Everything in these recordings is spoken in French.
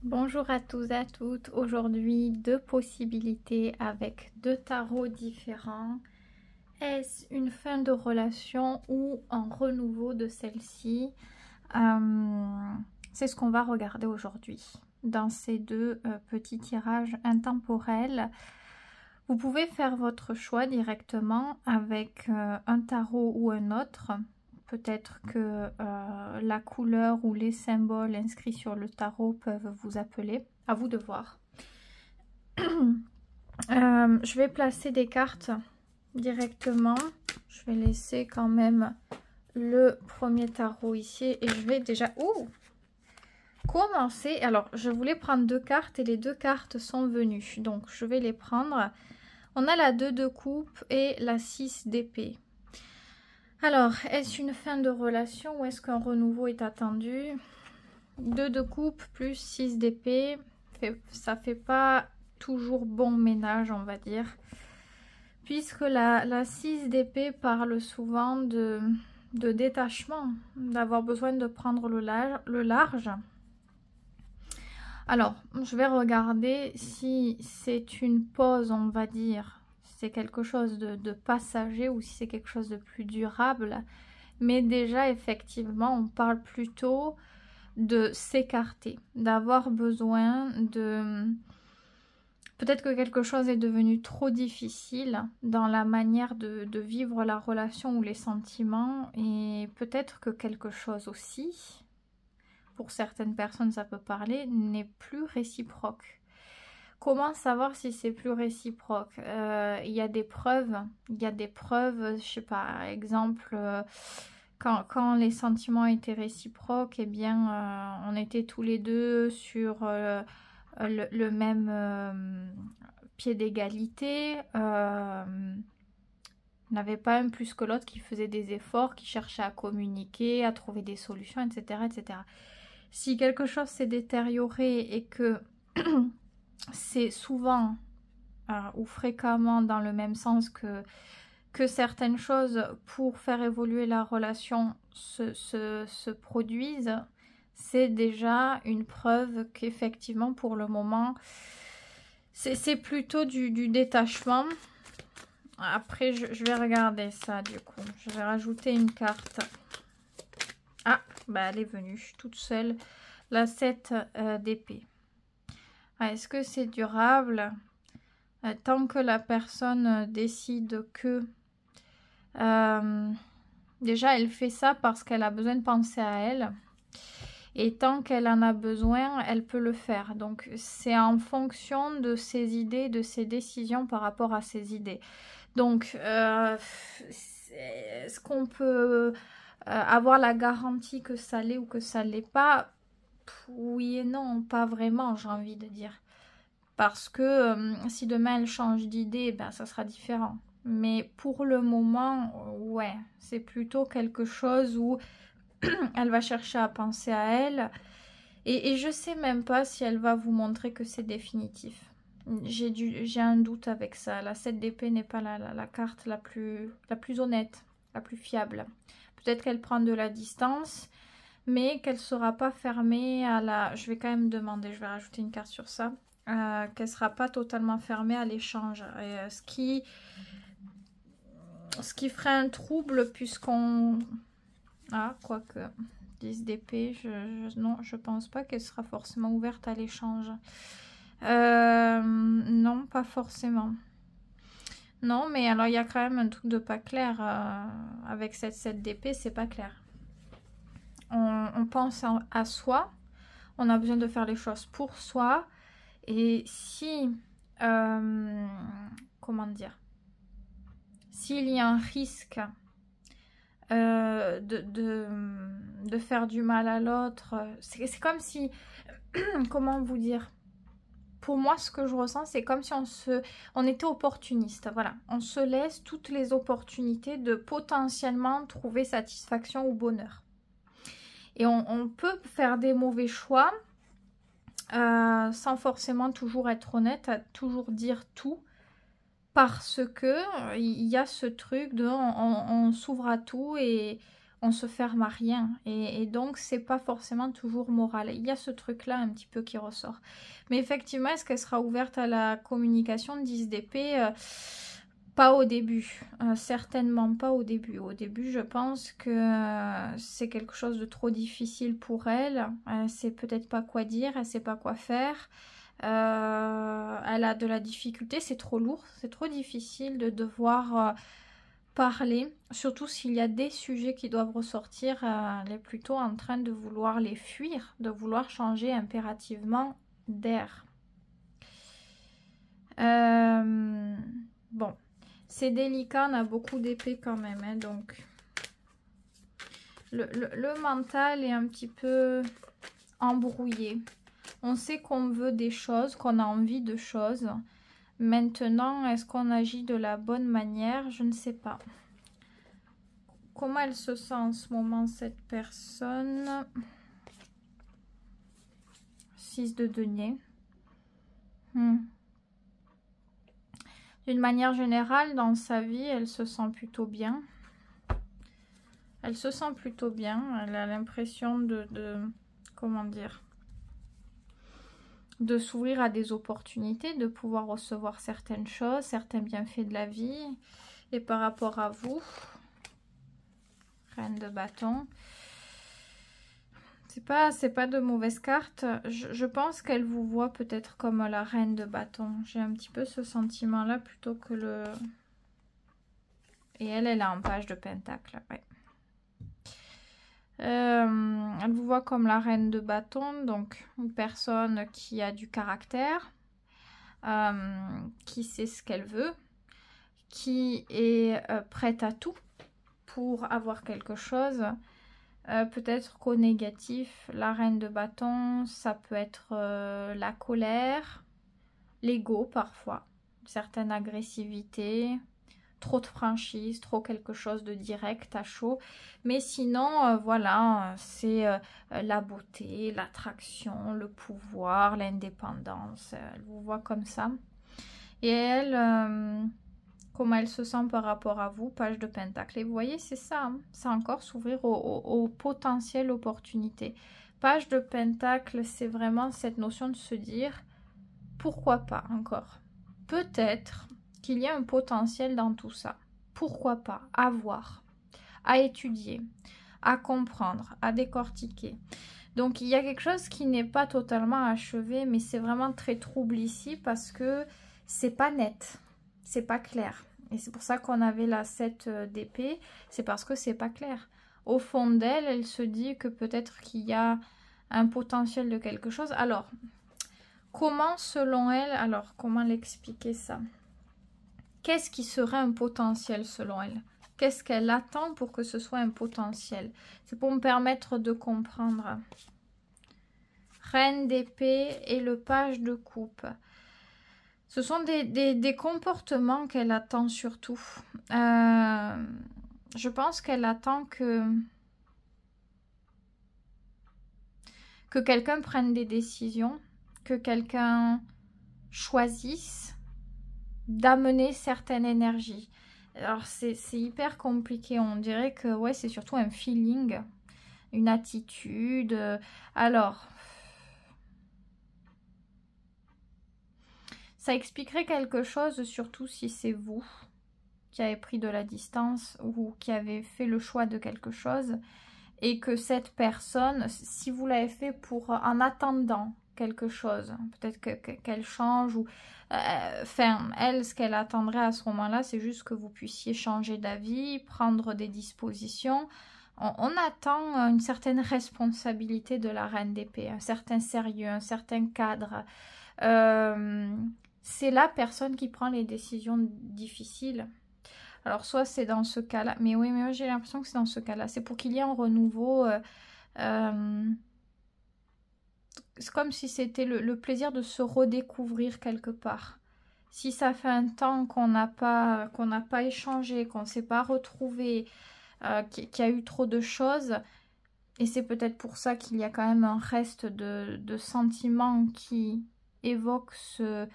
Bonjour à tous et à toutes. Aujourd'hui, deux possibilités avec deux tarots différents. Est-ce une fin de relation ou un renouveau de celle-ci? C'est ce qu'on va regarder aujourd'hui dans ces deux petits tirages intemporels. Vous pouvez faire votre choix directement avec un tarot ou un autre. Peut-être que la couleur ou les symboles inscrits sur le tarot peuvent vous appeler. À vous de voir. Je vais placer des cartes directement. Je vais laisser quand même le premier tarot ici. Et je vais déjà commencer. Alors, je voulais prendre deux cartes et les deux cartes sont venues. Donc, je vais les prendre. On a la 2 de coupe et la 6 d'épée. Alors, est-ce une fin de relation ou est-ce qu'un renouveau est attendu? 2 de coupe plus 6 d'épée, ça fait pas toujours bon ménage, on va dire. Puisque la 6 d'épée parle souvent de détachement, d'avoir besoin de prendre le large. Alors, je vais regarder si c'est une pause, on va dire. C'est quelque chose de passager ou si c'est quelque chose de plus durable. Mais déjà, effectivement, on parle plutôt de s'écarter, d'avoir besoin de... Peut-être que quelque chose est devenu trop difficile dans la manière de vivre la relation ou les sentiments. Et peut-être que quelque chose aussi, pour certaines personnes ça peut parler, n'est plus réciproque. Comment savoir si c'est plus réciproque? Il y a des preuves. Il y a des preuves, je sais pas, par exemple, quand les sentiments étaient réciproques, eh bien, on était tous les deux sur le même pied d'égalité. On n'avait pas un plus que l'autre qui faisait des efforts, qui cherchait à communiquer, à trouver des solutions, etc. etc. Si quelque chose s'est détérioré et que c'est souvent ou fréquemment dans le même sens que certaines choses pour faire évoluer la relation se produisent, c'est déjà une preuve qu'effectivement pour le moment c'est plutôt du détachement. Après je vais regarder ça du coup, je vais rajouter une carte. Ah bah elle est venue toute seule, la 7 d'épée. Est-ce que c'est durable? Tant que la personne décide que déjà elle fait ça parce qu'elle a besoin de penser à elle, et tant qu'elle en a besoin elle peut le faire. Donc c'est en fonction de ses idées, de ses décisions par rapport à ses idées. Donc est-ce qu'on peut avoir la garantie que ça l'est ou que ça l'est pas? Oui et non, pas vraiment, j'ai envie de dire. Parce que si demain elle change d'idée, ben, ça sera différent. Mais pour le moment, ouais, c'est plutôt quelque chose où elle va chercher à penser à elle. Et je sais même pas si elle va vous montrer que c'est définitif. J'ai un doute avec ça. La 7 d'épée n'est pas la carte la plus honnête, la plus fiable. Peut-être qu'elle prend de la distance, mais qu'elle ne sera pas fermée à la... Je vais quand même demander, je vais rajouter une carte sur ça. Qu'elle ne sera pas totalement fermée à l'échange. Ce qui ferait un trouble puisqu'on... Ah, quoique... 10 d'épée, non, je pense pas qu'elle sera forcément ouverte à l'échange. Non, pas forcément. Non, mais alors il y a quand même un truc de pas clair. Avec cette 7 d'épée, c'est pas clair. On pense à soi. On a besoin de faire les choses pour soi. Et si, comment dire, s'il y a un risque de faire du mal à l'autre, c'est comme si, comment vous dire, pour moi ce que je ressens c'est comme si on était opportuniste, voilà, on se laisse toutes les opportunités de potentiellement trouver satisfaction ou bonheur. Et on peut faire des mauvais choix, sans forcément toujours être honnête, à toujours dire tout, parce que il y a ce truc de on s'ouvre à tout et on se ferme à rien. Et donc, c'est pas forcément toujours moral. Il y a ce truc-là un petit peu qui ressort. Mais effectivement, est-ce qu'elle sera ouverte à la communication 10 d'épée? Pas au début. Certainement pas au début. Au début, je pense que c'est quelque chose de trop difficile pour elle. Elle sait peut-être pas quoi dire, elle sait pas quoi faire. Elle a de la difficulté, c'est trop lourd, c'est trop difficile de devoir parler, surtout s'il y a des sujets qui doivent ressortir, elle est plutôt en train de vouloir les fuir, de vouloir changer impérativement d'air. Bon, c'est délicat, on a beaucoup d'épées quand même, hein, donc le mental est un petit peu embrouillé. On sait qu'on veut des choses, qu'on a envie de choses. Maintenant, est-ce qu'on agit de la bonne manière? Je ne sais pas. Comment elle se sent en ce moment, cette personne? 6 de denier. D'une manière générale, dans sa vie, elle se sent plutôt bien. Elle se sent plutôt bien. Elle a l'impression comment dire, de s'ouvrir à des opportunités, de pouvoir recevoir certaines choses, certains bienfaits de la vie. Et par rapport à vous, Reine de bâton, c'est pas de mauvaise carte. Je pense qu'elle vous voit peut-être comme la Reine de bâton. J'ai un petit peu ce sentiment-là plutôt que le... Et elle est en page de pentacle, ouais. Elle vous voit comme la Reine de bâton, donc une personne qui a du caractère, qui sait ce qu'elle veut, qui est prête à tout pour avoir quelque chose. Peut-être qu'au négatif, la Reine de bâton, ça peut être la colère, l'ego parfois, une certaine agressivité, trop de franchise, trop quelque chose de direct à chaud. Mais sinon, voilà, c'est la beauté, l'attraction, le pouvoir, l'indépendance. Elle vous voit comme ça. Et elle, comment elle se sent par rapport à vous, page de pentacle. Et vous voyez, c'est ça, hein, c'est encore s'ouvrir aux potentielles opportunités. Page de pentacle, c'est vraiment cette notion de se dire, pourquoi pas encore? Peut-être qu'il y a un potentiel dans tout ça. Pourquoi pas? À voir, à étudier, à comprendre, à décortiquer. Donc il y a quelque chose qui n'est pas totalement achevé, mais c'est vraiment très trouble ici parce que c'est pas net, c'est pas clair. Et c'est pour ça qu'on avait la 7 d'épée, c'est parce que c'est pas clair. Au fond d'elle, elle se dit que peut-être qu'il y a un potentiel de quelque chose. Alors, comment selon elle, alors comment l'expliquer ça? Qu'est-ce qui serait un potentiel selon elle? Qu'est-ce qu'elle attend pour que ce soit un potentiel? C'est pour me permettre de comprendre. Reine d'épée et le page de coupe. Ce sont des comportements qu'elle attend surtout. Je pense qu'elle attend que quelqu'un prenne des décisions, que quelqu'un choisisse d'amener certaine énergie. Alors c'est hyper compliqué, on dirait que ouais, c'est surtout un feeling, une attitude. Alors, ça expliquerait quelque chose, surtout si c'est vous qui avez pris de la distance ou qui avez fait le choix de quelque chose et que cette personne, si vous l'avez fait pour en attendant quelque chose, peut-être qu'elle change ou enfin elle, ce qu'elle attendrait à ce moment-là, c'est juste que vous puissiez changer d'avis, prendre des dispositions. On attend une certaine responsabilité de la Reine d'épée, un certain sérieux, un certain cadre. C'est la personne qui prend les décisions difficiles. Alors soit c'est dans ce cas-là, mais oui, mais moi j'ai l'impression que c'est dans ce cas-là. C'est pour qu'il y ait un renouveau. C'est comme si c'était le plaisir de se redécouvrir quelque part. Si ça fait un temps qu'on n'a pas échangé, qu'on ne s'est pas retrouvé, qu'il y a eu trop de choses, et c'est peut-être pour ça qu'il y a quand même un reste de sentiments qui évoquent ce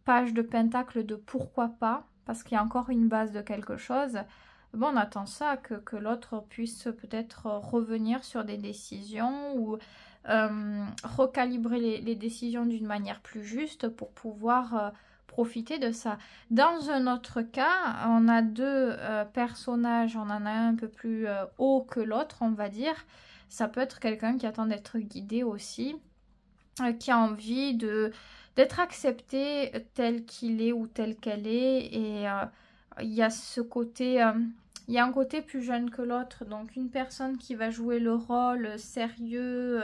page de pentacle de pourquoi pas, parce qu'il y a encore une base de quelque chose. bon, on attend ça, que l'autre puisse peut-être revenir sur des décisions ou recalibrer les décisions d'une manière plus juste pour pouvoir profiter de ça. Dans un autre cas, on a deux personnages, on en a un peu plus haut que l'autre, on va dire. Ça peut être quelqu'un qui attend d'être guidé aussi, qui a envie d'être accepté tel qu'il est ou tel qu'elle est. Et il y a ce côté... il y a un côté plus jeune que l'autre, donc une personne qui va jouer le rôle sérieux,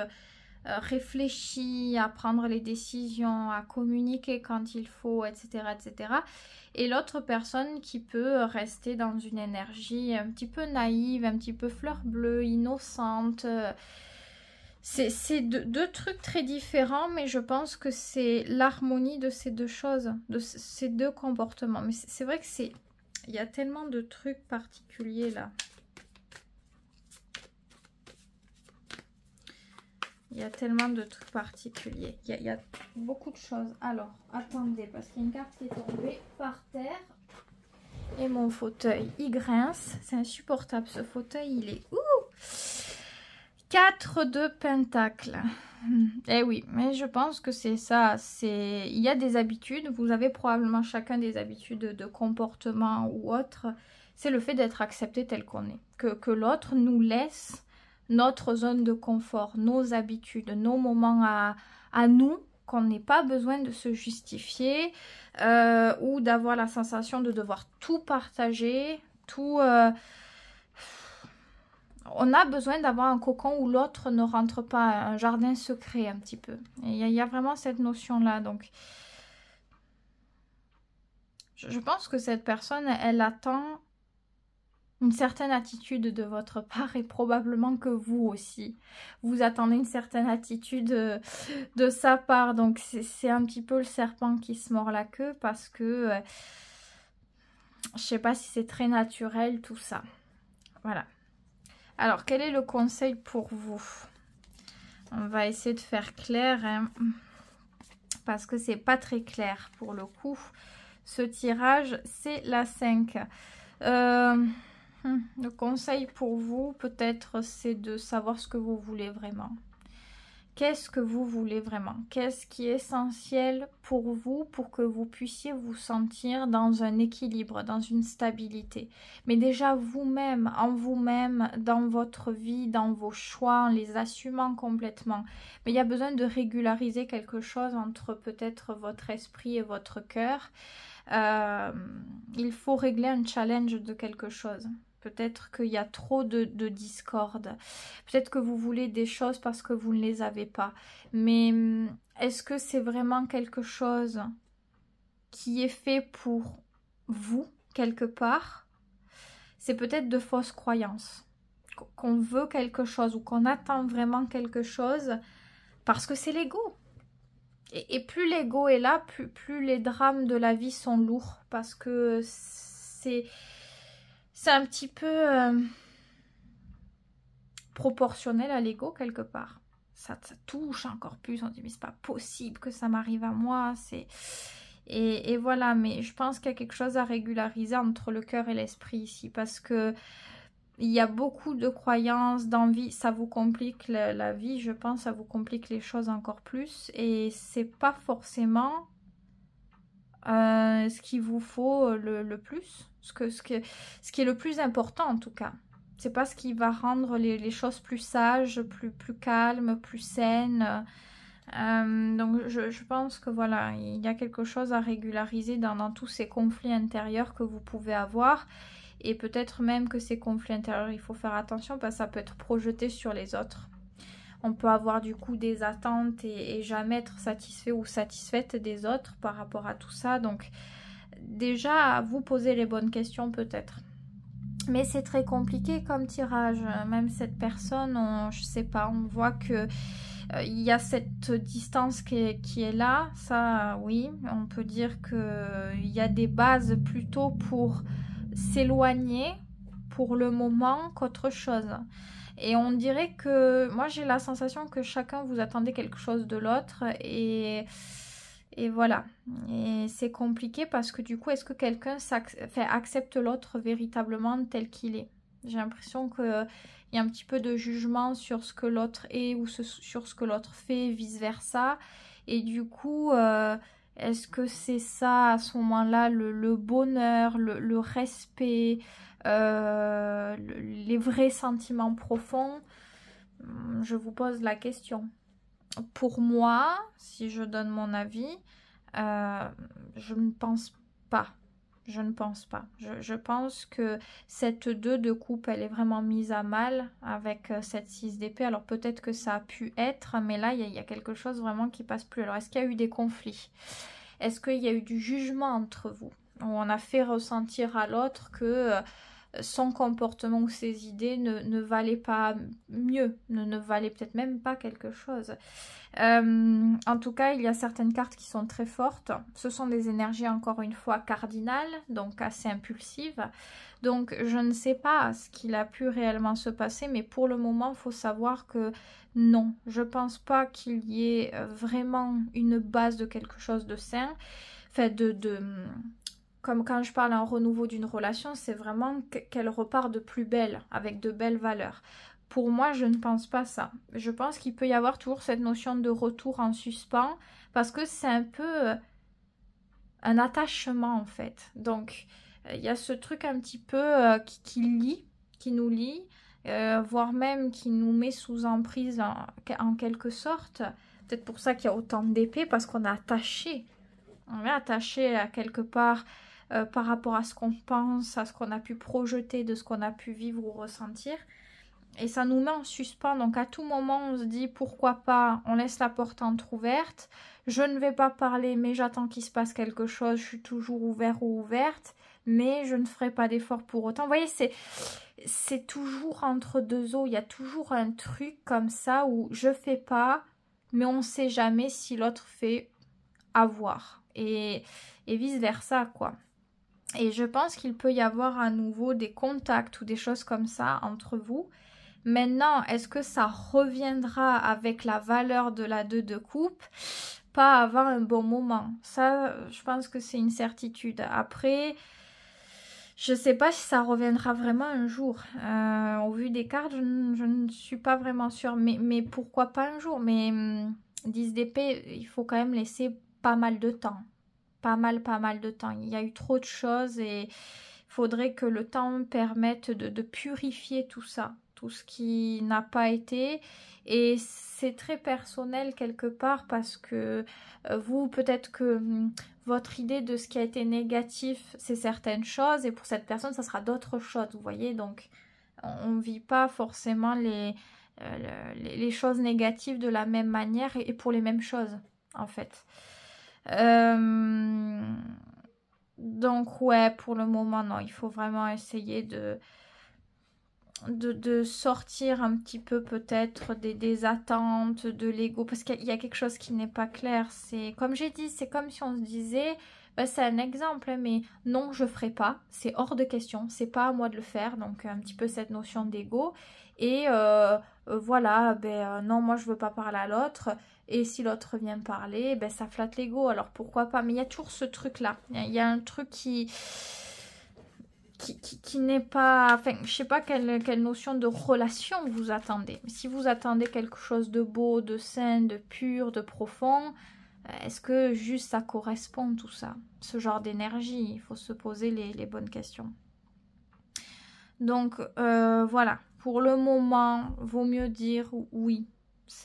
réfléchi, à prendre les décisions, à communiquer quand il faut, etc. etc. Et l'autre personne qui peut rester dans une énergie un petit peu naïve, un petit peu fleur bleue, innocente. C'est deux trucs très différents, mais je pense que c'est l'harmonie de ces deux choses, de ces deux comportements. Mais c'est vrai que c'est... Il y a tellement de trucs particuliers là. Il y a tellement de trucs particuliers. Il y a beaucoup de choses. Alors, attendez, parce qu'il y a une carte qui est tombée par terre. Et mon fauteuil, il grince. C'est insupportable, ce fauteuil. Il est... Ouh, 4 de pentacles. Eh oui, mais je pense que c'est ça. Il y a des habitudes. Vous avez probablement chacun des habitudes de comportement ou autre. C'est le fait d'être accepté tel qu'on est. Que l'autre nous laisse notre zone de confort, nos habitudes, nos moments à nous, qu'on n'ait pas besoin de se justifier ou d'avoir la sensation de devoir tout partager, tout... On a besoin d'avoir un cocon où l'autre ne rentre pas, un jardin secret un petit peu. Il y a vraiment cette notion-là, donc... Je pense que cette personne, elle attend une certaine attitude de votre part et probablement que vous aussi. Vous attendez une certaine attitude de sa part. Donc c'est un petit peu le serpent qui se mord la queue parce que je sais pas si c'est très naturel tout ça. Voilà. Alors quel est le conseil pour vous? On va essayer de faire clair hein, parce que c'est pas très clair pour le coup. Ce tirage c'est la 5. Le conseil pour vous, peut-être, c'est de savoir ce que vous voulez vraiment. Qu'est-ce que vous voulez vraiment? Qu'est-ce qui est essentiel pour vous, pour que vous puissiez vous sentir dans un équilibre, dans une stabilité? Mais déjà vous-même, en vous-même, dans votre vie, dans vos choix, en les assumant complètement. Mais il y a besoin de régulariser quelque chose entre peut-être votre esprit et votre cœur. Il faut régler un challenge de quelque chose. Peut-être qu'il y a trop de discorde. Peut-être que vous voulez des choses parce que vous ne les avez pas. Mais est-ce que c'est vraiment quelque chose qui est fait pour vous, quelque part? C'est peut-être de fausses croyances. Qu'on veut quelque chose ou qu'on attend vraiment quelque chose parce que c'est l'ego. Et plus l'ego est là, plus les drames de la vie sont lourds. Parce que c'est un petit peu proportionnel à l'ego quelque part. Ça touche encore plus. On dit mais c'est pas possible que ça m'arrive à moi. Et voilà, mais je pense qu'il y a quelque chose à régulariser entre le cœur et l'esprit ici. Parce que il y a beaucoup de croyances, d'envie. Ça vous complique la vie, je pense. Ça vous complique les choses encore plus. Et c'est pas forcément ce qu'il vous faut le plus. Ce qui est le plus important en tout cas. C'est pas ce qui va rendre les choses plus sages, plus calmes, plus saines. Donc je pense que voilà, il y a quelque chose à régulariser dans tous ces conflits intérieurs que vous pouvez avoir. Et peut-être même que ces conflits intérieurs, il faut faire attention parce que ça peut être projeté sur les autres. On peut avoir du coup des attentes et jamais être satisfait ou satisfaite des autres par rapport à tout ça. Donc déjà, vous poser les bonnes questions peut-être. Mais c'est très compliqué comme tirage. Même cette personne, je sais pas, on voit que il y a cette distance qui est là. Ça, oui, on peut dire qu'il y a des bases plutôt pour s'éloigner pour le moment qu'autre chose. Et on dirait que, moi j'ai la sensation que chacun vous attendait quelque chose de l'autre et Et voilà. Et c'est compliqué parce que du coup, est-ce que quelqu'un accepte l'autre véritablement tel qu'il est? J'ai l'impression qu'il y a un petit peu de jugement sur ce que l'autre est ou sur ce que l'autre fait, vice-versa. Et du coup, est-ce que c'est ça, à ce moment-là, le bonheur, le respect, les vrais sentiments profonds? Je vous pose la question. Pour moi, si je donne mon avis, je ne pense pas. Je ne pense pas. Je pense que cette 2 de coupe, elle est vraiment mise à mal avec cette 6 d'épée. Alors peut-être que ça a pu être, mais là, il y a quelque chose vraiment qui passe plus. Alors est-ce qu'il y a eu des conflits? Est-ce qu'il y a eu du jugement entre vous? Où on a fait ressentir à l'autre que son comportement ou ses idées ne valaient pas mieux, ne valaient peut-être même pas quelque chose. En tout cas, il y a certaines cartes qui sont très fortes. Ce sont des énergies, encore une fois, cardinales, donc assez impulsives. Donc, je ne sais pas ce qu'il a pu réellement se passer, mais pour le moment, il faut savoir que non, je ne pense pas qu'il y ait vraiment une base de quelque chose de sain. Enfin, comme quand je parle en renouveau d'une relation, c'est vraiment qu'elle repart de plus belle, avec de belles valeurs. Pour moi, je ne pense pas ça. Je pense qu'il peut y avoir toujours cette notion de retour en suspens, parce que c'est un peu un attachement, en fait. Donc, il y a ce truc un petit peu qui nous lie, voire même qui nous met sous emprise en quelque sorte. Peut-être pour ça qu'il y a autant d'épées, parce qu'on est attaché. On est attaché à quelque part par rapport à ce qu'on pense, à ce qu'on a pu projeter, de ce qu'on a pu vivre ou ressentir. Et ça nous met en suspens. Donc à tout moment, on se dit pourquoi pas, on laisse la porte entrouverte. Je ne vais pas parler, mais j'attends qu'il se passe quelque chose. Je suis toujours ouvert ou ouverte, mais je ne ferai pas d'effort pour autant. Vous voyez, c'est toujours entre deux eaux. Il y a toujours un truc comme ça où je fais pas, mais on ne sait jamais si l'autre fait avoir. Et vice-versa, quoi. Et je pense qu'il peut y avoir à nouveau des contacts ou des choses comme ça entre vous. Maintenant, est-ce que ça reviendra avec la valeur de la 2 de coupe? Pas avant un bon moment. Ça, je pense que c'est une certitude. Après, je ne sais pas si ça reviendra vraiment un jour. Au vu des cartes, je ne suis pas vraiment sûre. Mais pourquoi pas un jour? Mais 10 d'épée, il faut quand même laisser pas mal de temps. Pas mal de temps. Il y a eu trop de choses et il faudrait que le temps permette de purifier tout ça. Tout ce qui n'a pas été. Et c'est très personnel quelque part parce que vous, peut-être que votre idée de ce qui a été négatif, c'est certaines choses. Et pour cette personne, ça sera d'autres choses. Vous voyez, donc on ne vit pas forcément les choses négatives de la même manière et pour les mêmes choses, en fait. Donc ouais, pour le moment non, il faut vraiment essayer de sortir un petit peu peut-être des attentes, de l'ego, parce qu'il y a quelque chose qui n'est pas clair. C'est comme j'ai dit, c'est comme si on se disait, bah, c'est un exemple, hein, mais non, je ferai pas, c'est hors de question, c'est pas à moi de le faire, donc un petit peu cette notion d'ego. Et voilà, non, moi je veux pas parler à l'autre. Et si l'autre vient parler, ben ça flatte l'ego, alors pourquoi pas. Mais il y a toujours ce truc-là. Il y a un truc qui n'est pas... Enfin, je sais pas quelle notion de relation vous attendez. Si vous attendez quelque chose de beau, de sain, de pur, de profond, est-ce que juste ça correspond tout ça? Ce genre d'énergie, il faut se poser les bonnes questions. Donc, voilà. Pour le moment, vaut mieux dire oui.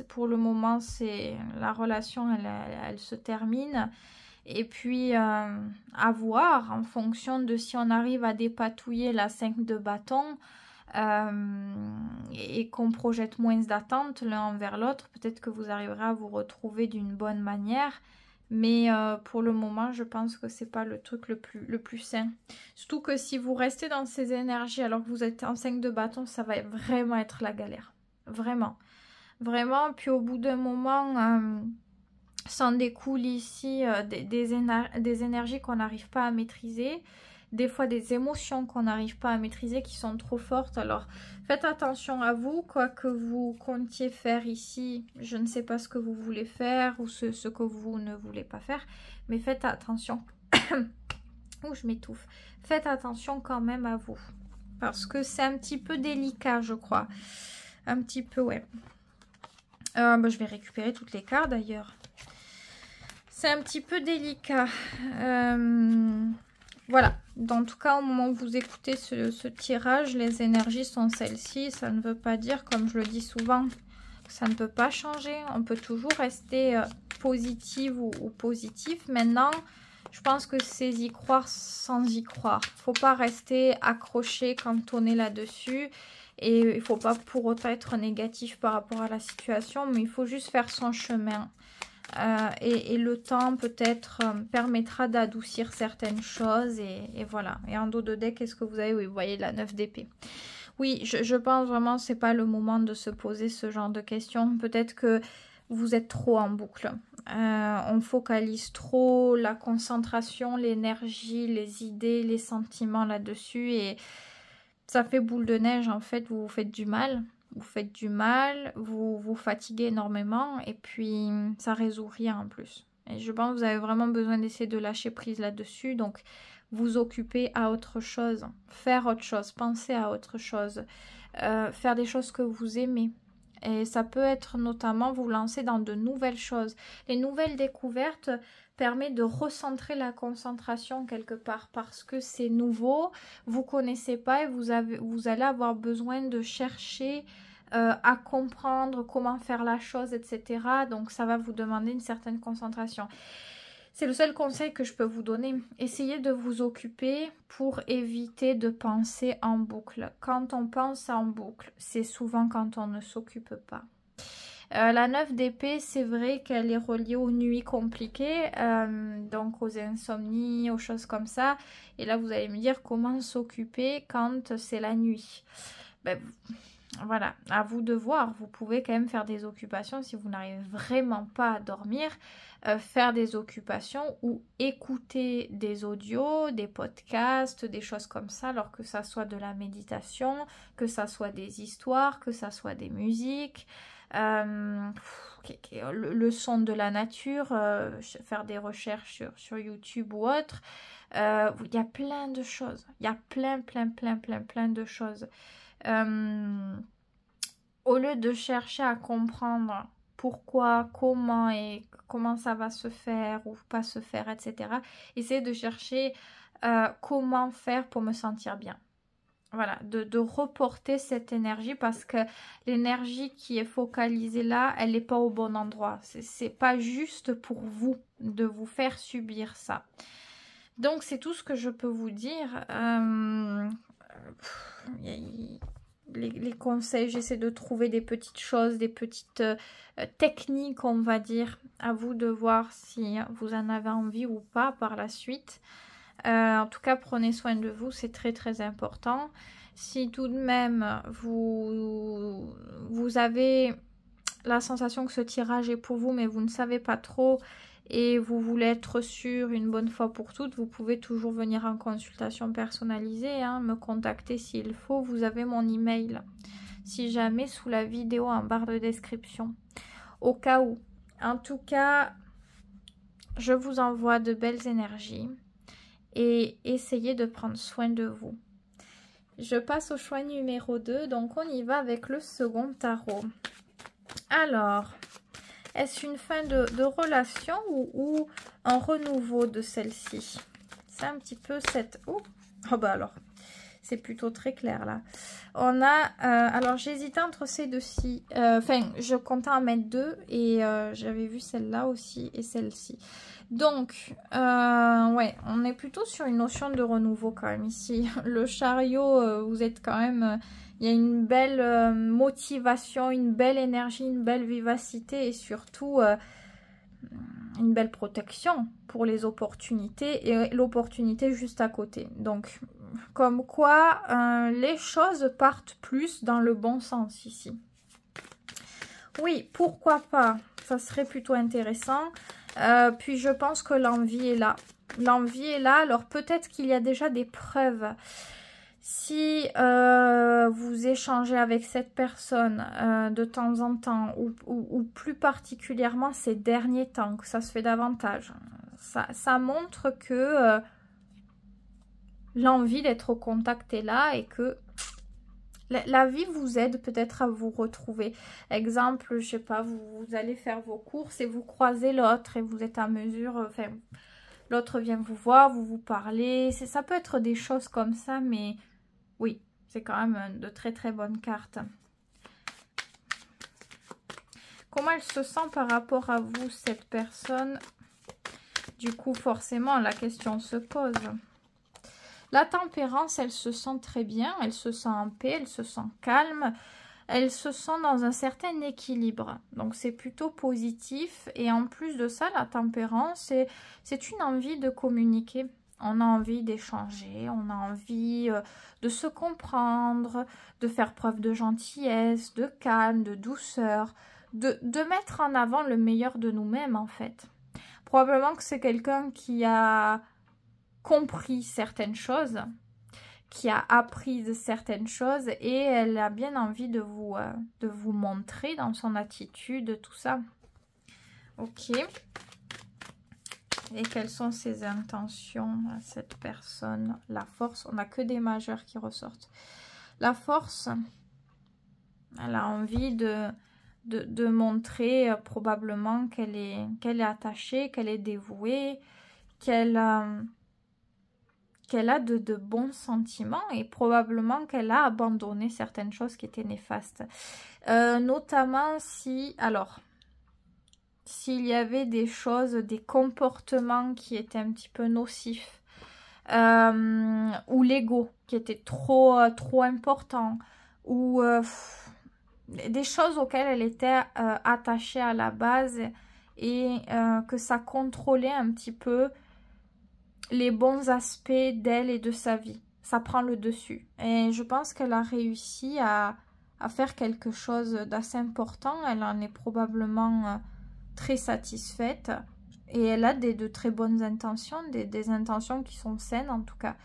Pour le moment, c'est la relation, elle se termine. Et puis, à voir en fonction de si on arrive à dépatouiller la 5 de bâton et qu'on projette moins d'attentes l'un envers l'autre, peut-être que vous arriverez à vous retrouver d'une bonne manière. Mais pour le moment, je pense que c'est pas le truc le plus sain. Surtout que si vous restez dans ces énergies alors que vous êtes en 5 de bâton, ça va vraiment être la galère. Vraiment. Vraiment, puis au bout d'un moment, s'en découle ici des énergies qu'on n'arrive pas à maîtriser. des fois des émotions qu'on n'arrive pas à maîtriser qui sont trop fortes. Alors faites attention à vous, quoi que vous comptiez faire ici. Je ne sais pas ce que vous voulez faire ou ce que vous ne voulez pas faire, mais faites attention. Ouh, je m'étouffe. Faites attention quand même à vous. Parce que c'est un petit peu délicat, je crois. Un petit peu, ouais. Je vais récupérer toutes les cartes, d'ailleurs. C'est un petit peu délicat. Voilà. En tout cas, au moment où vous écoutez ce tirage, les énergies sont celles-ci. Ça ne veut pas dire, comme je le dis souvent, que ça ne peut pas changer. On peut toujours rester positive ou positif. Maintenant, je pense que c'est y croire sans y croire. Il ne faut pas rester accroché, cantonné là-dessus. Et il ne faut pas pour autant être négatif par rapport à la situation. Mais il faut juste faire son chemin. Et le temps peut-être permettra d'adoucir certaines choses. Et voilà. Et en dos de deck, qu'est-ce que vous avez? Oui, vous voyez la 9 d'épée. Oui, je pense vraiment que ce n'est pas le moment de se poser ce genre de questions. Peut-être que vous êtes trop en boucle. On focalise trop la concentration, l'énergie, les idées, les sentiments là-dessus et ça fait boule de neige en fait, vous vous faites du mal. Vous faites du mal, vous vous fatiguez énormément et puis ça résout rien en plus. Et je pense que vous avez vraiment besoin d'essayer de lâcher prise là-dessus. Donc vous occuper à autre chose, faire autre chose, penser à autre chose, faire des choses que vous aimez. Et ça peut être notamment vous lancer dans de nouvelles choses. Les nouvelles découvertes permettent de recentrer la concentration quelque part parce que c'est nouveau, vous ne connaissez pas et vous allez avoir besoin de chercher à comprendre comment faire la chose, etc. Donc ça va vous demander une certaine concentration. C'est le seul conseil que je peux vous donner. Essayez de vous occuper pour éviter de penser en boucle. Quand on pense en boucle, c'est souvent quand on ne s'occupe pas. La 9 d'épée, c'est vrai qu'elle est reliée aux nuits compliquées, donc aux insomnies, aux choses comme ça. Et là, vous allez me dire comment s'occuper quand c'est la nuit. Voilà, à vous de voir. Vous pouvez quand même faire des occupations si vous n'arrivez vraiment pas à dormir. Faire des occupations ou écouter des audios, des podcasts, des choses comme ça, alors que ça soit de la méditation, que ça soit des histoires, que ça soit des musiques, le son de la nature, faire des recherches sur YouTube ou autre. Il y a plein de choses. Il y a plein de choses. Au lieu de chercher à comprendre pourquoi, comment ça va se faire ou pas se faire, etc. Essayez de chercher comment faire pour me sentir bien. Voilà, de reporter cette énergie parce que l'énergie qui est focalisée là, elle n'est pas au bon endroit. C'est pas juste pour vous de vous faire subir ça. Donc c'est tout ce que je peux vous dire. Les conseils, j'essaie de trouver des petites choses, des petites techniques, on va dire. À vous de voir si vous en avez envie ou pas par la suite. En tout cas, prenez soin de vous, c'est très important. Si tout de même, vous avez la sensation que ce tirage est pour vous, mais vous ne savez pas trop et vous voulez être sûr une bonne fois pour toutes, vous pouvez toujours venir en consultation personnalisée, hein, me contacter s'il faut. Vous avez mon email, si jamais, sous la vidéo en barre de description, au cas où. En tout cas, je vous envoie de belles énergies et essayez de prendre soin de vous. Je passe au choix numéro 2, donc on y va avec le second tarot. Alors, est-ce une fin de relation ou un renouveau de celle-ci? C'est un petit peu cette... Oh bah alors, c'est plutôt très clair là. On a... alors, j'hésitais entre ces deux-ci. Enfin, je comptais en mettre deux et j'avais vu celle-là aussi et celle-ci. Donc, ouais, on est plutôt sur une notion de renouveau quand même ici. Le chariot, vous êtes quand même... il y a une belle motivation, une belle énergie, une belle vivacité et surtout une belle protection pour les opportunités et l'opportunité juste à côté. Donc, comme quoi, les choses partent plus dans le bon sens ici. Oui, pourquoi pas? Ça serait plutôt intéressant. Puis je pense que l'envie est là. L'envie est là, alors peut-être qu'il y a déjà des preuves. Si vous échangez avec cette personne de temps en temps, ou plus particulièrement ces derniers temps, que ça se fait davantage, ça montre que l'envie d'être au contact est là et que la vie vous aide peut-être à vous retrouver. Exemple, je sais pas, vous allez faire vos courses et vous croisez l'autre et vous êtes à mesure, enfin, l'autre vient vous voir, vous parlez. Ça peut être des choses comme ça, mais oui, c'est quand même de très très bonnes cartes. Comment elle se sent par rapport à vous, cette personne? Du coup, forcément, la question se pose. La tempérance, elle se sent très bien, elle se sent en paix, elle se sent calme, elle se sent dans un certain équilibre. Donc c'est plutôt positif. Et en plus de ça, la tempérance, c'est une envie de communiquer. On a envie d'échanger, on a envie de se comprendre, de faire preuve de gentillesse, de calme, de douceur, de mettre en avant le meilleur de nous-mêmes en fait. Probablement que c'est quelqu'un qui a compris certaines choses, qui a appris de certaines choses et elle a bien envie de vous montrer dans son attitude, tout ça. Ok. Et quelles sont ses intentions à cette personne? La force, on n'a que des majeurs qui ressortent. La force, elle a envie de montrer probablement qu'elle est attachée, qu'elle est dévouée, qu'elle a de bons sentiments et probablement qu'elle a abandonné certaines choses qui étaient néfastes. Notamment si, alors, s'il y avait des choses, des comportements qui étaient un petit peu nocifs, ou l'ego qui était trop important, ou des choses auxquelles elle était attachée à la base et que ça contrôlait un petit peu les bons aspects d'elle et de sa vie. Ça prend le dessus. Et je pense qu'elle a réussi à faire quelque chose d'assez important. Elle en est probablement très satisfaite. Et elle a de très bonnes intentions, des intentions qui sont saines en tout cas.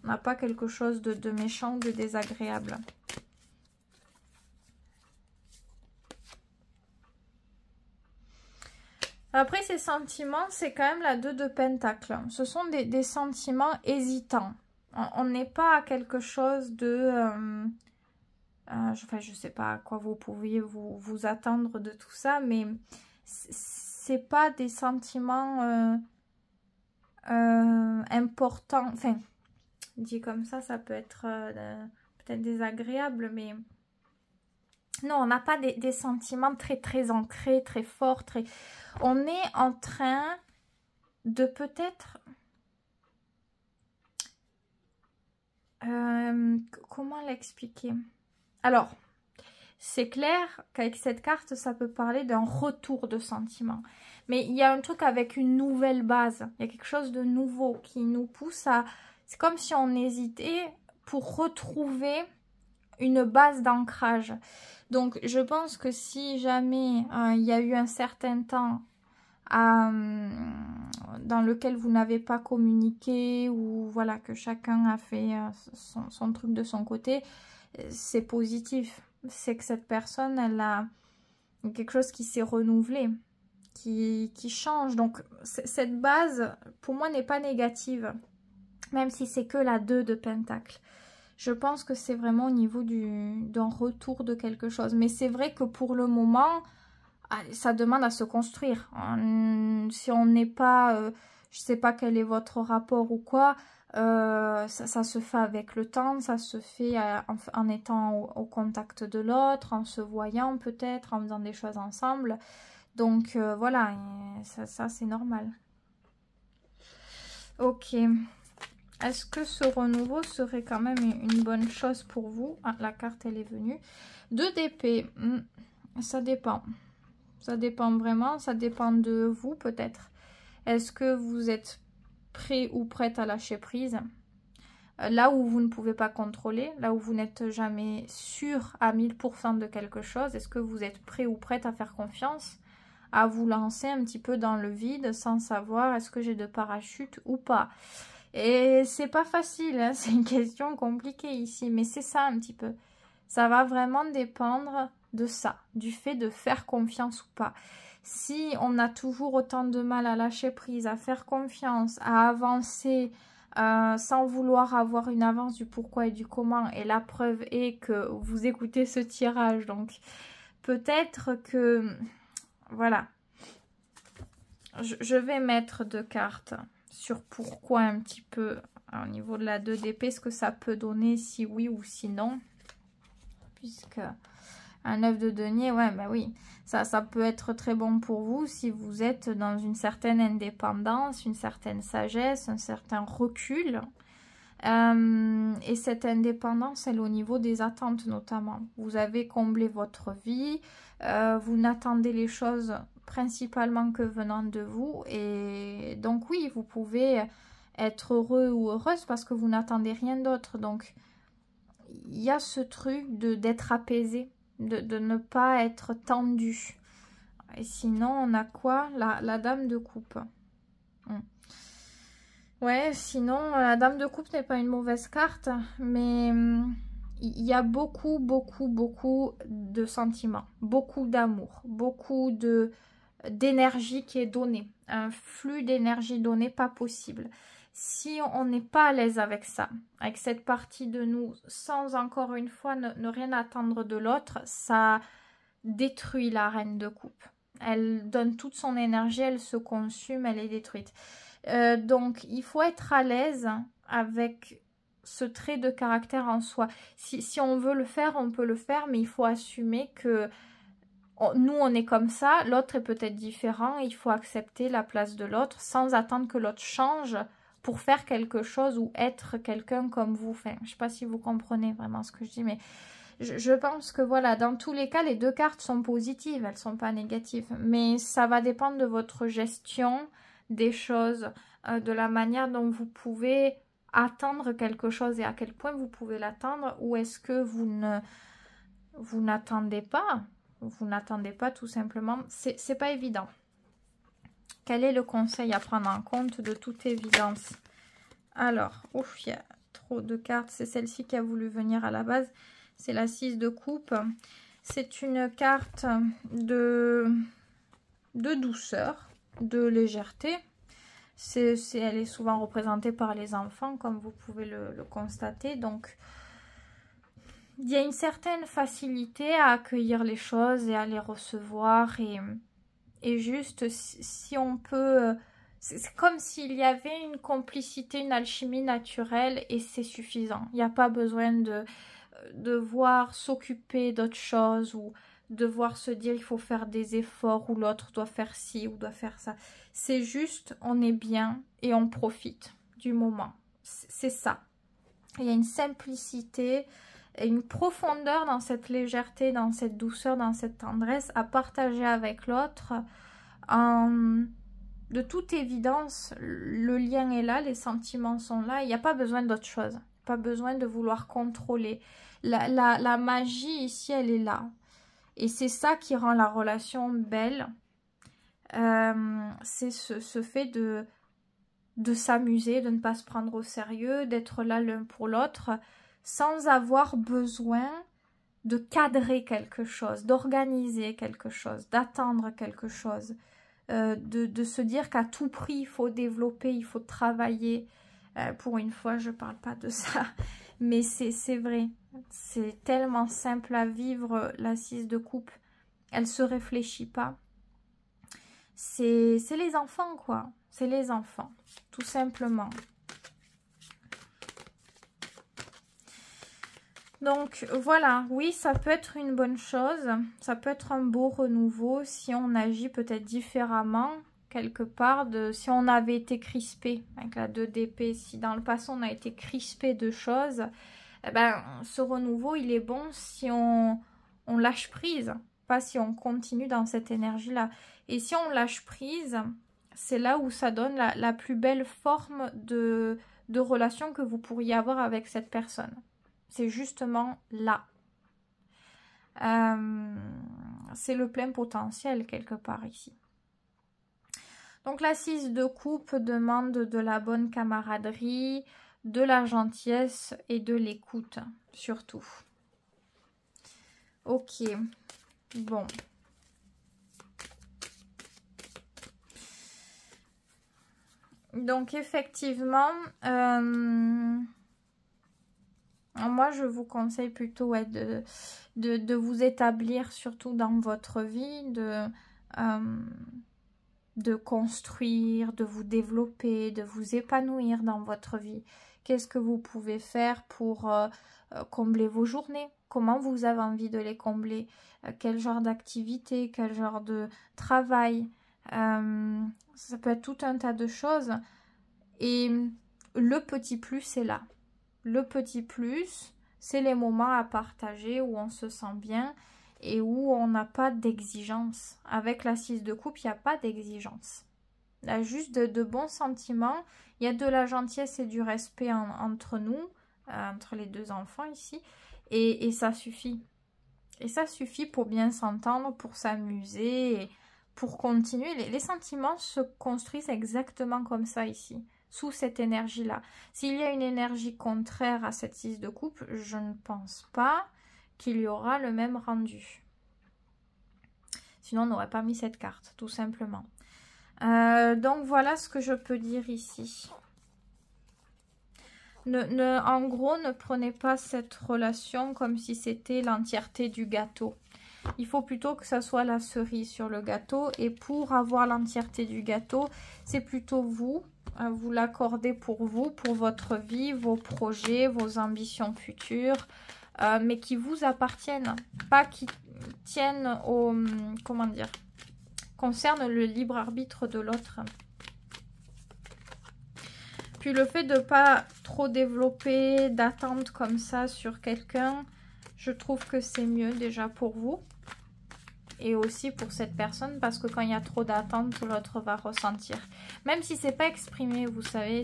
On n'a pas quelque chose de méchant ou de désagréable. Après, ces sentiments, c'est quand même la 2 de Pentacle. Ce sont des sentiments hésitants. On n'est pas à quelque chose de... enfin, je ne sais pas à quoi vous pouviez vous attendre de tout ça, mais c'est pas des sentiments importants. Enfin, dit comme ça peut être peut-être désagréable, mais... Non, on n'a pas des sentiments très très ancrés, très forts, très... On est en train de peut-être... comment l'expliquer? Alors, c'est clair qu'avec cette carte, ça peut parler d'un retour de sentiments. Mais il y a un truc avec une nouvelle base. Il y a quelque chose de nouveau qui nous pousse à... C'est comme si on hésitait pour retrouver une base d'ancrage. Donc, je pense que si jamais il y a eu un certain temps dans lequel vous n'avez pas communiqué ou voilà, que chacun a fait son truc de son côté, c'est positif. C'est que cette personne, elle a quelque chose qui s'est renouvelé, qui change. Donc, cette base, pour moi, n'est pas négative, même si c'est que la 2 de Pentacle. Je pense que c'est vraiment au niveau d'un retour de quelque chose. Mais c'est vrai que pour le moment, ça demande à se construire. Si on n'est pas... je ne sais pas quel est votre rapport ou quoi, ça se fait avec le temps, ça se fait en étant au contact de l'autre, en se voyant peut-être, en faisant des choses ensemble. Donc voilà, ça c'est normal. Ok. Est-ce que ce renouveau serait quand même une bonne chose pour vous? Ah, la carte, elle est venue. 2 d'épée. Ça dépend. Ça dépend vraiment. Ça dépend de vous, peut-être. Est-ce que vous êtes prêt ou prête à lâcher prise? Là où vous ne pouvez pas contrôler, là où vous n'êtes jamais sûr à 1000% de quelque chose, est-ce que vous êtes prêt ou prête à faire confiance, à vous lancer un petit peu dans le vide sans savoir est-ce que j'ai de parachute ou pas. Et c'est pas facile, hein, c'est une question compliquée ici, mais c'est ça un petit peu. Ça va vraiment dépendre de ça, du fait de faire confiance ou pas. Si on a toujours autant de mal à lâcher prise, à faire confiance, à avancer sans vouloir avoir une avance du pourquoi et du comment, et la preuve est que vous écoutez ce tirage, donc peut-être que, voilà, je vais mettre 2 cartes sur pourquoi un petit peu au niveau de la 2 d'épée, ce que ça peut donner, si oui ou si non, puisque un 9 de denier, ouais, ben oui, ça peut être très bon pour vous si vous êtes dans une certaine indépendance, une certaine sagesse, un certain recul. Et cette indépendance, elle est au niveau des attentes notamment. Vous avez comblé votre vie, vous n'attendez les choses principalement que venant de vous. Et donc oui, vous pouvez être heureux ou heureuse parce que vous n'attendez rien d'autre. Donc il y a ce truc d'être apaisé. De ne pas être tendu. Et sinon, on a quoi? La dame de coupe. Ouais, sinon, la dame de coupe n'est pas une mauvaise carte, mais il y a beaucoup de sentiments, beaucoup d'amour, beaucoup d'énergie qui est donnée. Un flux d'énergie donnée pas possible. Si on n'est pas à l'aise avec ça, avec cette partie de nous, sans encore une fois ne rien attendre de l'autre, ça détruit la reine de coupe. Elle donne toute son énergie, elle se consume, elle est détruite. Donc, il faut être à l'aise avec ce trait de caractère en soi. Si on veut le faire, on peut le faire, mais il faut assumer que nous, on est comme ça, l'autre est peut-être différent, il faut accepter la place de l'autre sans attendre que l'autre change pour faire quelque chose ou être quelqu'un comme vous. Enfin, je ne sais pas si vous comprenez vraiment ce que je dis, mais je pense que voilà, dans tous les cas, les 2 cartes sont positives, elles ne sont pas négatives. Mais ça va dépendre de votre gestion des choses, de la manière dont vous pouvez attendre quelque chose et à quel point vous pouvez l'attendre, ou est-ce que vous n'attendez pas. Vous n'attendez pas tout simplement. C'est pas évident. Quel est le conseil à prendre en compte de toute évidence? Alors, ouf, il y a trop de cartes. C'est celle-ci qui a voulu venir à la base. C'est la 6 de coupe. C'est une carte de douceur, de légèreté. Elle est souvent représentée par les enfants, comme vous pouvez le constater. Donc, il y a une certaine facilité à accueillir les choses et à les recevoir. Et juste, si on peut... C'est comme s'il y avait une complicité, une alchimie naturelle et c'est suffisant. Il n'y a pas besoin de devoir s'occuper d'autre chose ou devoir se dire il faut faire des efforts ou l'autre doit faire ci ou doit faire ça. C'est juste, on est bien et on profite du moment. C'est ça. Il y a une simplicité et une profondeur dans cette légèreté, dans cette douceur, dans cette tendresse à partager avec l'autre. De toute évidence, le lien est là, les sentiments sont là. Il n'y a pas besoin d'autre chose. Pas besoin de vouloir contrôler. La magie ici, elle est là. Et c'est ça qui rend la relation belle. C'est ce fait de s'amuser, de ne pas se prendre au sérieux, d'être là l'un pour l'autre, sans avoir besoin de cadrer quelque chose, d'organiser quelque chose, d'attendre quelque chose, de se dire qu'à tout prix, il faut développer, il faut travailler. Pour une fois, je ne parle pas de ça, mais c'est vrai. C'est tellement simple à vivre, la 6 de coupe. Elle ne se réfléchit pas. C'est les enfants, quoi. C'est les enfants, tout simplement. Donc, voilà. Oui, ça peut être une bonne chose. Ça peut être un beau renouveau si on agit peut-être différemment, quelque part, si on avait été crispé avec la 2 d'épée. Si dans le passé, on a été crispé de choses, eh ben, ce renouveau, il est bon si on lâche prise, pas si on continue dans cette énergie-là. Et si on lâche prise, c'est là où ça donne la plus belle forme de relation que vous pourriez avoir avec cette personne. C'est justement là. C'est le plein potentiel quelque part ici. Donc la 6 de coupe demande de la bonne camaraderie, de la gentillesse et de l'écoute, surtout. Ok, bon. Donc effectivement, moi je vous conseille plutôt de vous établir surtout dans votre vie, de construire, de vous développer, de vous épanouir dans votre vie. Qu'est-ce que vous pouvez faire pour combler vos journées? Comment vous avez envie de les combler? Quel genre d'activité? Quel genre de travail? Ça peut être tout un tas de choses. Et le petit plus est là. Le petit plus, c'est les moments à partager où on se sent bien et où on n'a pas d'exigence. Avec la 6 de coupe, il n'y a pas d'exigence. Il y a juste de bons sentiments. Il y a de la gentillesse et du respect entre nous, entre les deux enfants ici. Et ça suffit. Et ça suffit pour bien s'entendre, pour s'amuser, et pour continuer. Les sentiments se construisent exactement comme ça ici, sous cette énergie-là. S'il y a une énergie contraire à cette 6 de coupe, je ne pense pas qu'il y aura le même rendu. Sinon, on n'aurait pas mis cette carte, tout simplement. Donc, voilà ce que je peux dire ici. En gros, ne prenez pas cette relation comme si c'était l'entièreté du gâteau. Il faut plutôt que ça soit la cerise sur le gâteau. Et pour avoir l'entièreté du gâteau, c'est plutôt vous l'accordez pour vous, pour votre vie, vos projets, vos ambitions futures, mais qui vous appartiennent, pas qui tiennent au, comment dire, concerne le libre arbitre de l'autre. Puis le fait de ne pas trop développer d'attente comme ça sur quelqu'un, je trouve que c'est mieux déjà pour vous. Et aussi pour cette personne, parce que quand il y a trop d'attente, l'autre va ressentir. Même si c'est pas exprimé, vous savez,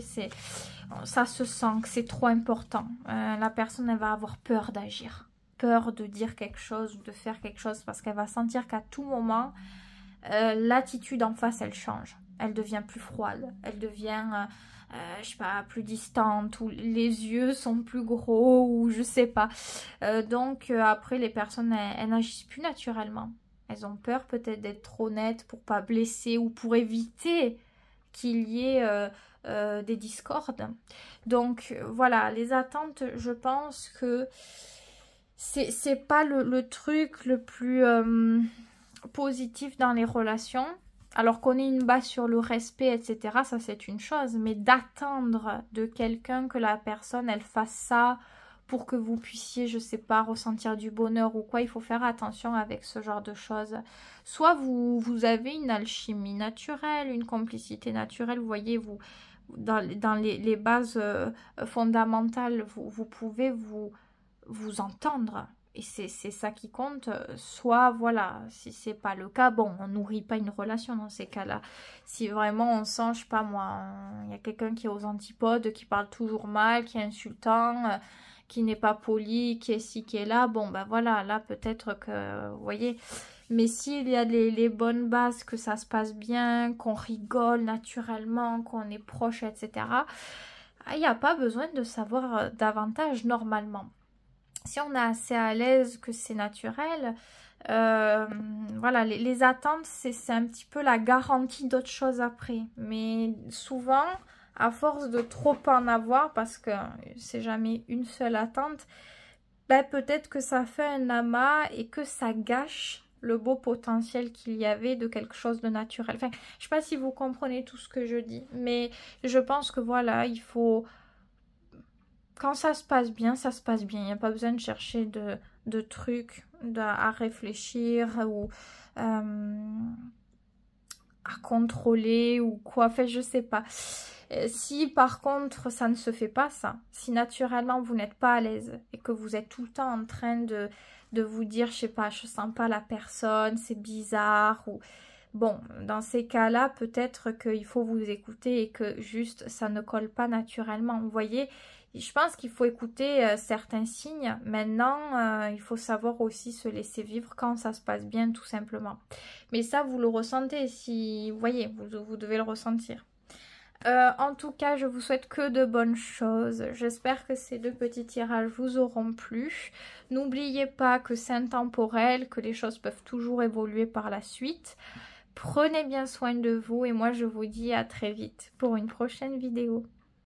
ça se sent que c'est trop important. La personne, elle va avoir peur d'agir, peur de dire quelque chose ou de faire quelque chose, parce qu'elle va sentir qu'à tout moment, l'attitude en face, elle change. Elle devient plus froide, elle devient, je sais pas, plus distante, ou les yeux sont plus gros, ou je sais pas. Donc après, les personnes, elles n'agissent plus naturellement. Elles ont peur peut-être d'être trop nettes pour pas blesser ou pour éviter qu'il y ait des discordes. Donc voilà, les attentes, je pense que c'est pas le truc le plus positif dans les relations. Alors qu'on ait une base sur le respect, etc., ça c'est une chose. Mais d'attendre de quelqu'un que la personne, elle fasse ça pour que vous puissiez, je sais pas, ressentir du bonheur ou quoi, il faut faire attention avec ce genre de choses. Soit vous avez une alchimie naturelle, une complicité naturelle, vous voyez, dans les bases fondamentales, vous pouvez vous entendre. Et c'est ça qui compte. Soit, voilà, si c'est pas le cas, bon, on nourrit pas une relation dans ces cas-là. Si vraiment on sent, je sais pas moi, il y a quelqu'un qui est aux antipodes, qui parle toujours mal, qui est insultant, qui n'est pas poli, qui est ci, qui est là, bon, ben voilà, là peut-être que, vous voyez. Mais s'il y a les bonnes bases, que ça se passe bien, qu'on rigole naturellement, qu'on est proche, etc., il n'y a pas besoin de savoir davantage normalement. Si on est assez à l'aise, que c'est naturel, voilà, les attentes, c'est un petit peu la garantie d'autres choses après. Mais souvent, à force de trop en avoir, parce que c'est jamais une seule attente, ben peut-être que ça fait un amas et que ça gâche le beau potentiel qu'il y avait de quelque chose de naturel. Enfin, je sais pas si vous comprenez tout ce que je dis, mais je pense que voilà, il faut... Quand ça se passe bien, ça se passe bien. Il n'y a pas besoin de chercher de trucs à réfléchir ou à contrôler ou quoi. Enfin, je sais pas. Si par contre, ça ne se fait pas ça, si naturellement vous n'êtes pas à l'aise et que vous êtes tout le temps en train de vous dire, je sais pas, je sens pas la personne, c'est bizarre ou... Bon, dans ces cas-là, peut-être qu'il faut vous écouter et que juste ça ne colle pas naturellement. Vous voyez, Je pense qu'il faut écouter certains signes. Maintenant, il faut savoir aussi se laisser vivre quand ça se passe bien, tout simplement. Mais ça, vous le ressentez. Si vous voyez, vous devez le ressentir. En tout cas, je vous souhaite que de bonnes choses. J'espère que ces 2 petits tirages vous auront plu. N'oubliez pas que c'est intemporel, que les choses peuvent toujours évoluer par la suite. Prenez bien soin de vous et moi je vous dis à très vite pour une prochaine vidéo.